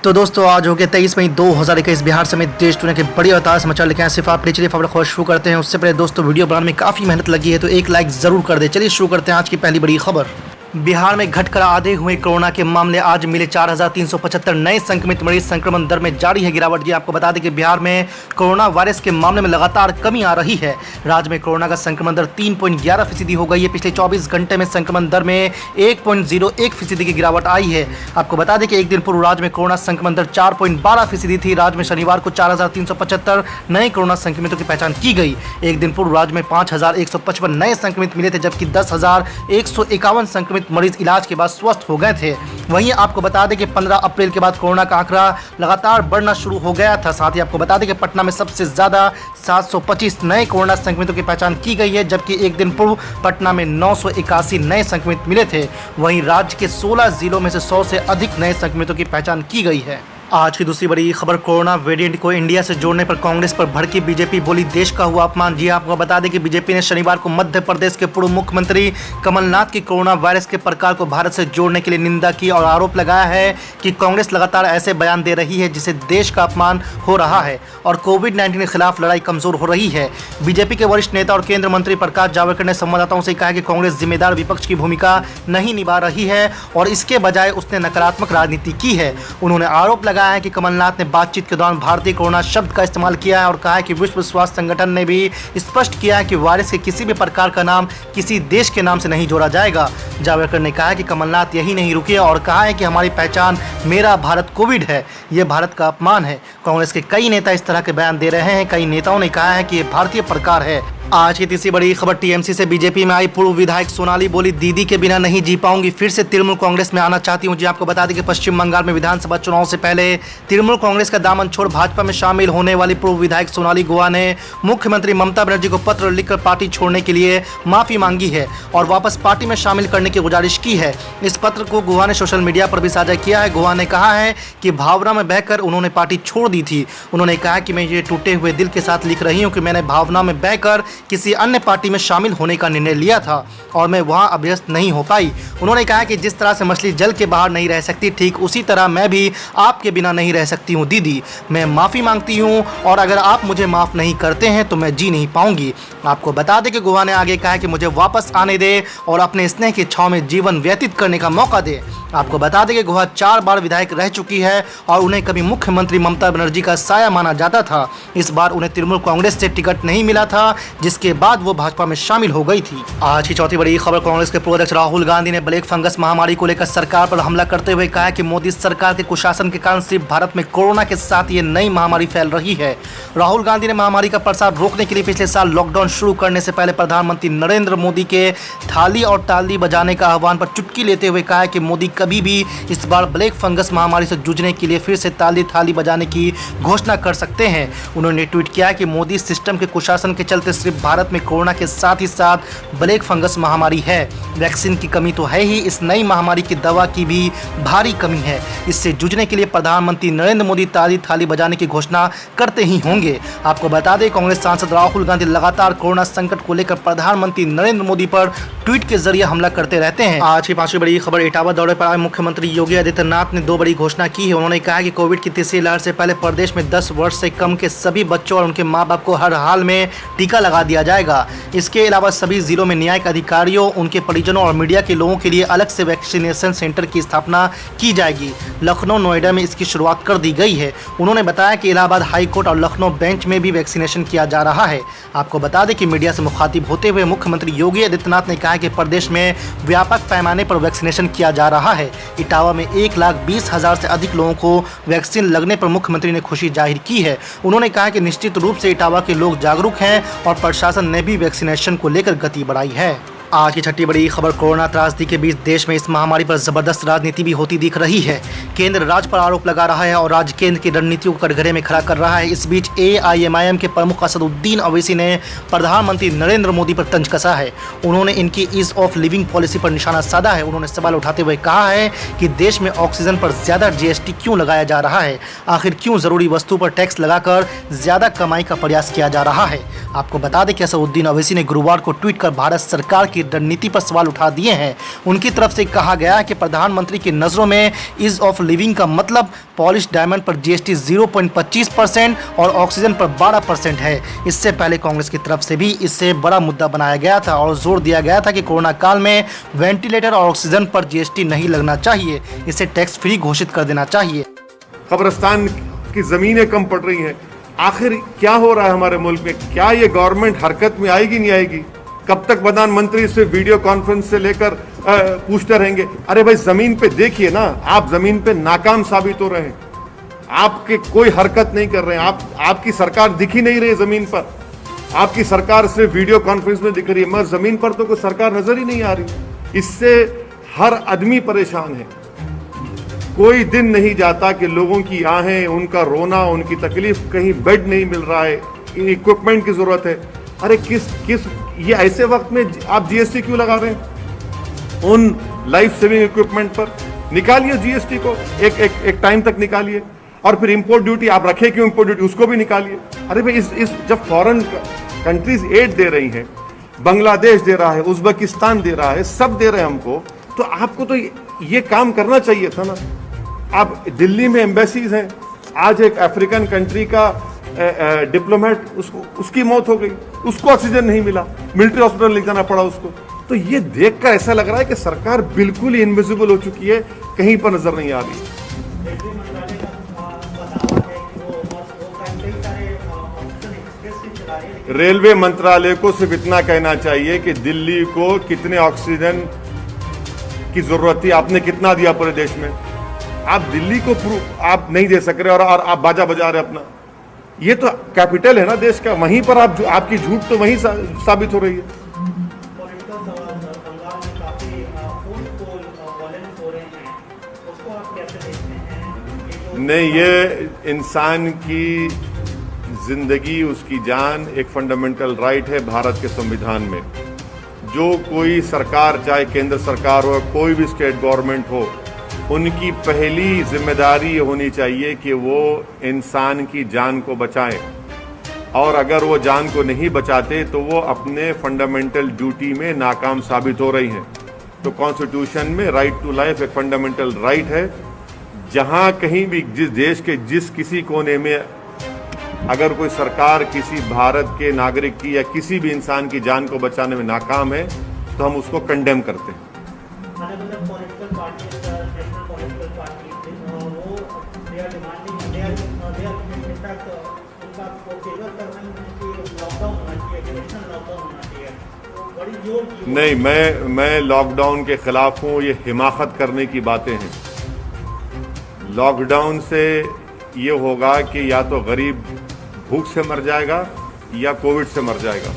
तो दोस्तों आज हो गया 23 मई 2021। बिहार समेत देश दुनिया के बड़ी और ताज़ा समाचार लेके आए सिर्फ आप। चलिए खबर शुरू करते हैं। उससे पहले दोस्तों वीडियो बनाने में काफ़ी मेहनत लगी है तो एक लाइक ज़रूर कर दे। चलिए शुरू करते हैं आज की पहली बड़ी खबर। बिहार में घटकर आधे हुए कोरोना के मामले, आज मिले 4375 नए संक्रमित मरीज। संक्रमण दर में जारी है गिरावट। जी आपको बता दें कि बिहार में कोरोना वायरस के मामले में लगातार कमी आ रही है। राज्य में कोरोना का संक्रमण दर 3.11% हो गई है। पिछले 24 घंटे में संक्रमण दर में 1.01% की गिरावट आई है। आपको बता दें कि एक दिन पूर्व राज्य में कोरोना संक्रमण दर 4.12% थी। राज्य में शनिवार को 4375 नए कोरोना संक्रमितों की पहचान की गई। एक दिन पूर्व राज्य में 5155 नए संक्रमित मिले थे, जबकि 10,151 संक्रमित मरीज इलाज के बाद स्वस्थ हो गए थे। वहीं आपको बता दें कि 15 अप्रैल के बाद कोरोना का आंकड़ा लगातार बढ़ना शुरू हो गया था। साथ ही आपको बता दें कि पटना में सबसे ज्यादा 725 नए कोरोना संक्रमितों की पहचान की गई है, जबकि एक दिन पूर्व पटना में 981 नए संक्रमित मिले थे। वहीं राज्य के 16 जिलों में से 100 से अधिक नए संक्रमितों की पहचान की गई है। आज की दूसरी बड़ी खबर, कोरोना वेरिएंट को इंडिया से जोड़ने पर कांग्रेस पर भड़की बीजेपी, बोली देश का हुआ अपमान। जी आपको बता दें कि बीजेपी ने शनिवार को मध्य प्रदेश के पूर्व मुख्यमंत्री कमलनाथ की कोरोना वायरस के प्रकार को भारत से जोड़ने के लिए निंदा की और आरोप लगाया है कि कांग्रेस लगातार ऐसे बयान दे रही है जिससे देश का अपमान हो रहा है और कोविड-19 के खिलाफ लड़ाई कमजोर हो रही है। बीजेपी के वरिष्ठ नेता और केंद्रीय मंत्री प्रकाश जावड़ेकर ने संवाददाताओं से कहा कि कांग्रेस जिम्मेदार विपक्ष की भूमिका नहीं निभा रही है और इसके बजाय उसने नकारात्मक राजनीति की है। उन्होंने आरोप लगाया है कि कमलनाथ ने बातचीत के दौरान भारतीय कोरोना शब्द का इस्तेमाल किया है और कहा है कि विश्व स्वास्थ्य संगठन ने भी स्पष्ट किया है कि वायरस के किसी भी प्रकार का नाम किसी देश के नाम से नहीं जोड़ा जाएगा। जावड़ेकर ने कहा कि कमलनाथ यही नहीं रुके और कहा है कि हमारी पहचान मेरा भारत कोविड है, यह भारत का अपमान है। कांग्रेस के कई नेता इस तरह के बयान दे रहे हैं। कई नेताओं ने कहा है कि यह भारतीय प्रकार है। आज की तीसरी बड़ी खबर, टीएमसी से बीजेपी में आई पूर्व विधायक सोनाली, बोली दीदी के बिना नहीं जी पाऊंगी, फिर से तृणमूल कांग्रेस में आना चाहती हूं। जी आपको बता दें कि पश्चिम बंगाल में विधानसभा चुनाव से पहले तृणमूल कांग्रेस का दामन छोड़ भाजपा में शामिल होने वाली पूर्व विधायक सोनाली गुहा ने मुख्यमंत्री ममता बनर्जी को पत्र लिखकर पार्टी छोड़ने के लिए माफी मांगी है और वापस पार्टी में शामिल करने की गुजारिश की है। इस पत्र को गुहा ने सोशल मीडिया पर भी साझा किया है। गुहा ने कहा है कि भावना में बहकर उन्होंने पार्टी छोड़ दी थी। उन्होंने कहा कि मैं ये टूटे हुए दिल के साथ लिख रही हूँ कि मैंने भावना में बहकर किसी अन्य पार्टी में शामिल होने का निर्णय लिया था और मैं वहां अभ्यस्त नहीं हो पाई। उन्होंने कहा कि जिस तरह से मछली जल के बाहर नहीं रह सकती, ठीक उसी तरह मैं भी आपके बिना नहीं रह सकती हूं दीदी। मैं माफ़ी मांगती हूं और अगर आप मुझे माफ़ नहीं करते हैं तो मैं जी नहीं पाऊंगी। आपको बता दें कि गुहा ने आगे कहा कि मुझे वापस आने दे और अपने स्नेह की छांव में जीवन व्यतीत करने का मौका दे। आपको बता दें कि गुहा 4 बार विधायक रह चुकी है और उन्हें कभी मुख्यमंत्री ममता बनर्जी का साया माना जाता था। इस बार उन्हें तृणमूल कांग्रेस से टिकट नहीं मिला था, जिसके बाद वो भाजपा में शामिल हो गई थी। आज की चौथी बड़ी खबर, कांग्रेस के पूर्व अध्यक्ष राहुल गांधी ने ब्लैक फंगस महामारी को लेकर सरकार पर हमला करते हुए कहा कि मोदी सरकार के कुशासन के कारण सिर्फ भारत में कोरोना के साथ ये नई महामारी फैल रही है। राहुल गांधी ने महामारी का प्रसार रोकने के लिए पिछले साल लॉकडाउन शुरू करने से पहले प्रधानमंत्री नरेंद्र मोदी के थाली और ताली बजाने का आह्वान पर चुटकी लेते हुए कहा कि मोदी कभी भी इस बार ब्लैक फंगस महामारी से जूझने के लिए फिर से ताली थाली बजाने की घोषणा कर सकते हैं। उन्होंने ट्वीट किया कि मोदी सिस्टम के कुशासन के चलते सिर्फ भारत में कोरोना के साथ ही साथ ब्लैक फंगस महामारी है। वैक्सीन की कमी तो है ही, इस नई महामारी की दवा की भी भारी कमी है। इससे जूझने के लिए प्रधानमंत्री नरेंद्र मोदी ताली थाली बजाने की घोषणा करते ही होंगे। आपको बता दें कांग्रेस सांसद राहुल गांधी लगातार कोरोना संकट को लेकर प्रधानमंत्री नरेंद्र मोदी पर ट्वीट के जरिए हमला करते रहते हैं। आज की पांचवी बड़ी खबर, इटावा दौरे पर आए मुख्यमंत्री योगी आदित्यनाथ ने 2 बड़ी घोषणा की है। उन्होंने कहा कि कोविड की तीसरी लहर से पहले प्रदेश में 10 वर्ष से कम के सभी बच्चों और उनके माँ बाप को हर हाल में टीका लगा दिया जाएगा। इसके अलावा सभी जिलों में न्यायिक अधिकारियों, उनके परिजनों और मीडिया के लोगों के लिए अलग से वैक्सीनेशन सेंटर की स्थापना की जाएगी। लखनऊ, नोएडा में इसकी शुरुआत कर दी गई है। उन्होंने बताया कि इलाहाबाद हाईकोर्ट और लखनऊ बेंच में भी वैक्सीनेशन किया जा रहा है। आपको बता दें कि मीडिया से मुखातिब होते हुए मुख्यमंत्री योगी आदित्यनाथ ने कहा कि प्रदेश में व्यापक पैमाने पर वैक्सीनेशन किया जा रहा है। इटावा में 1,20,000 से अधिक लोगों को वैक्सीन लगने पर मुख्यमंत्री ने खुशी जाहिर की है। उन्होंने कहा कि निश्चित रूप से इटावा के लोग जागरूक हैं और प्रशासन ने भी वैक्सीनेशन को लेकर गति बढ़ाई है। आज की छठी बड़ी खबर, कोरोना त्रासदी के बीच देश में इस महामारी पर जबरदस्त राजनीति भी होती दिख रही है। केंद्र राज्य पर आरोप लगा रहा है और राज्य केंद्र की रणनीतियों को कटघरे में खड़ा कर रहा है। इस बीच AIMIM के प्रमुख असदुद्दीन अवैसी ने प्रधानमंत्री नरेंद्र मोदी पर तंज कसा है। उन्होंने इनकी ईज ऑफ लिविंग पॉलिसी पर निशाना साधा है। उन्होंने सवाल उठाते हुए कहा है कि देश में ऑक्सीजन पर ज्यादा GST क्यों लगाया जा रहा है, आखिर क्यों जरूरी वस्तु पर टैक्स लगाकर ज्यादा कमाई का प्रयास किया जा रहा है। आपको बता दें कि असदुद्दीन अवैसी ने गुरुवार को ट्वीट कर भारत सरकार की की रणनीति पर सवाल उठा दिए हैं। उनकी तरफ से कहा गया है कि प्रधानमंत्री की नज़रों में ईज ऑफ लिविंग का मतलब पॉलिश डायमंड पर जीएसटी 0.25% और ऑक्सीजन पर 12% है। इससे पहले कांग्रेस की तरफ से भी इससे बड़ा मुद्दा बनाया गया था और जोर दिया गया था कि कोरोना काल में वेंटिलेटर और ऑक्सीजन पर जीएसटी नहीं लगना चाहिए, इसे टैक्स फ्री घोषित कर देना चाहिए। कब्रिस्तान की जमीनें कम पड़ रही हैं। आखिर क्या हो रहा है हमारे मुल्क में? क्या ये गवर्नमेंट हरकत में आएगी नहीं आएगी? कब तक प्रधानमंत्री से वीडियो कॉन्फ्रेंस से लेकर पूछते रहेंगे? अरे भाई जमीन पे देखिए ना, आप जमीन पे नाकाम साबित हो रहे हैं। आपके कोई हरकत नहीं कर रहे हैं। आपकी सरकार दिख ही नहीं रही जमीन पर। आपकी सरकार सिर्फ वीडियो कॉन्फ्रेंस में दिख रही है, मगर जमीन पर तो कोई सरकार नजर ही नहीं आ रही। इससे हर आदमी परेशान है। कोई दिन नहीं जाता कि लोगों की आहें, उनका रोना, उनकी तकलीफ, कहीं बेड नहीं मिल रहा है, इक्विपमेंट की जरूरत है। अरे किस ये ऐसे वक्त में आप जीएसटी क्यों लगा रहे हैं? उन लाइफ सेविंग इक्विपमेंट पर निकालिए जीएसटी को, एक टाइम तक निकालिए। और फिर इंपोर्ट ड्यूटी आप रखे क्यों? इंपोर्ट ड्यूटी उसको भी निकालिए। अरे भाई इस जब फॉरेन कंट्रीज एड दे रही हैं, बांग्लादेश दे रहा है, उज्बेकिस्तान दे रहा है, सब दे रहे हैं हमको, तो आपको तो ये काम करना चाहिए था ना। अब दिल्ली में एम्बेसीज हैं। आज एक अफ्रीकन कंट्री का डिप्लोमेट, उसकी मौत हो गई, उसको ऑक्सीजन नहीं मिला, मिलिट्री हॉस्पिटल ले जाना पड़ा उसको। तो ये देखकर ऐसा लग रहा है कि सरकार बिल्कुल ही इनविजिबल हो चुकी है, कहीं पर नजर नहीं आ रही। रेलवे मंत्रालय को सिर्फ इतना कहना चाहिए कि दिल्ली को कितने ऑक्सीजन की जरूरत थी, आपने कितना दिया पूरे देश में। आप दिल्ली को आप नहीं दे सक रहे और आप बाजा बजा रहे अपना। ये तो कैपिटल है ना देश का, वहीं पर आपकी झूठ तो वहीं साबित हो रही है। नहीं, ये इंसान की जिंदगी, उसकी जान एक फंडामेंटल राइट है भारत के संविधान में। जो कोई सरकार, चाहे केंद्र सरकार हो, कोई भी स्टेट गवर्नमेंट हो, उनकी पहली जिम्मेदारी होनी चाहिए कि वो इंसान की जान को बचाएं। और अगर वो जान को नहीं बचाते तो वो अपने फंडामेंटल ड्यूटी में नाकाम साबित हो रही हैं। तो कॉन्स्टिट्यूशन में राइट टू लाइफ एक फंडामेंटल राइट है। जहां कहीं भी जिस देश के जिस किसी कोने में अगर कोई सरकार किसी भारत के नागरिक की या किसी भी इंसान की जान को बचाने में नाकाम है तो हम उसको कंडेम करते हैं। नहीं, मैं लॉकडाउन के खिलाफ हूं। ये हिमाकत करने की बातें हैं। लॉकडाउन से ये होगा कि या तो गरीब भूख से मर जाएगा या कोविड से मर जाएगा।